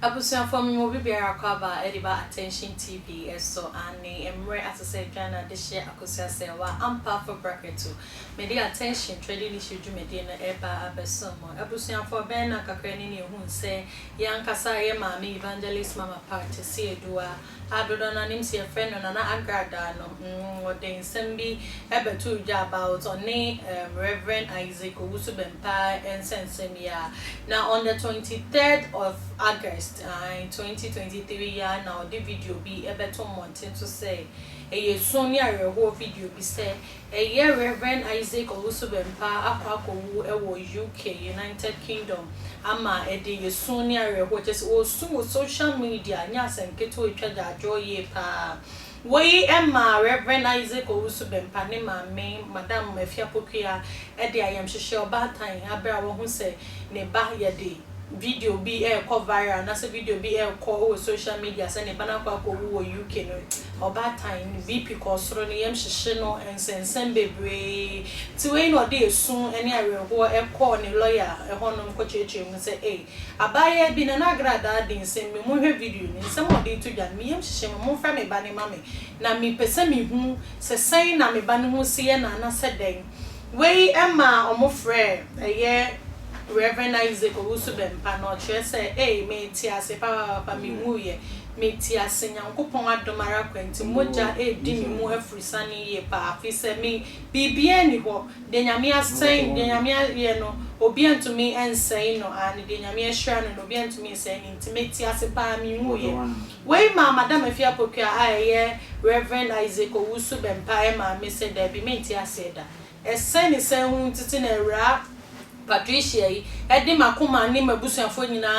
Abusuafo for me will be akaba ediba attention TV so ani emre asese dwana de share akosia sewa ampa for bracket to media attention trading issue dwumede na eba abesomo abusuafo ben na kakra ni hu se yankasa ye maami evangelist mama party se edua Agradaa na nim se friend no na Agradaa no odin sembi ebetu ja about oni Reverend Owusu Bempah and sensemia now on the 23rd of August in 2023 year now the video be ebeto mountain to say a Sonia reho video be say a year Reverend Owusu Bempah akwakowu ewo UK United Kingdom ama edi Sonia reho just o social media nya senketo etwa joye pa we Emma Reverend Owusu Bempah ne maame madam Mafia Pokia edi ayam hwehwe obatan abra wo hu say ne ba yede video be call viral na se video be call social media say ne bana kwa wo UK no obatan VP kosoro ne yam hwehwe no ensensen bebre ti we no dey sun eni areho call ne lawyer honom ko cheche mu say abaye bi na Agradaa din se me mo hwe video ni se mo dey to jan me yam hwehwe mo fra me ba ne mame na me pese me hu se sai na me ba ne hu se na se den we Emma omo frɛ Reverend Owusu Bempah no say me ti ase pa me hu ye me ti ase nyankopon adomara kwenti moja di me mu afrisani ye pa afi se me bibia ni ho de nyame asen de nyame ye no obi antumi ensei no and de nyame ahwra no obi antumi ensei ni intimate ase pa me hu ye we ma madam Mafia Pokia aye Reverend Owusu Bempah ma me se da bi me ti ase da esen se hu titi na ra Patricia edi makoma ni mabusuafo nyina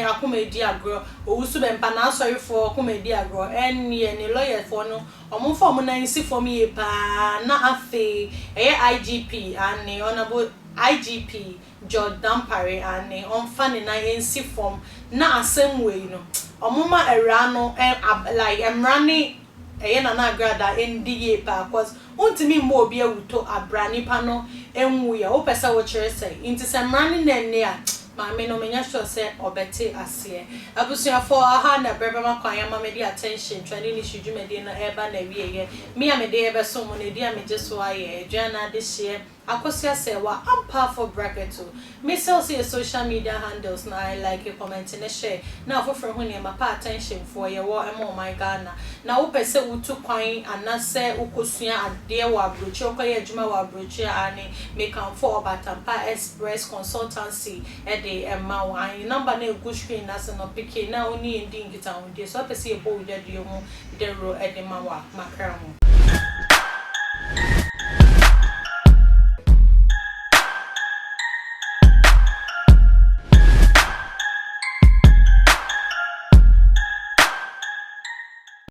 akoma edi agro Owusu Bempah na sorry for akoma edi agro enne ne lawyer for no omfo mo na nsi for me pa na afi IGP and honorable IGP Dampare and onfa ne na nsi form na asem we no omoma era no like emrani na Agradaa ndiye pa cause untimi mbo obi awuto abrani pa no enwu ya wo pesa wo kire sei inti semrani na nne a maame no menya sure say obete ase abusuafo aha na brebe makwan ya mamedi attention twani ni hwudwumede na eba na wieye me amede ebe so mo na di ameje so aye adwana de hye akosia sewa ampa for bracket to me see social media handles na I like a comment and share na for hu ne ma pa attention for ye wo emo my Ghana na wo pese utu kwan anase ukosua ade wa abrochi okoye adwuma wa abrochi ani make am for Dampare express consultancy ede emma wan number na egu screen na se no pick na oni ndi ngita won so pese e bo wuje de ho de ro ede ma wa makra ho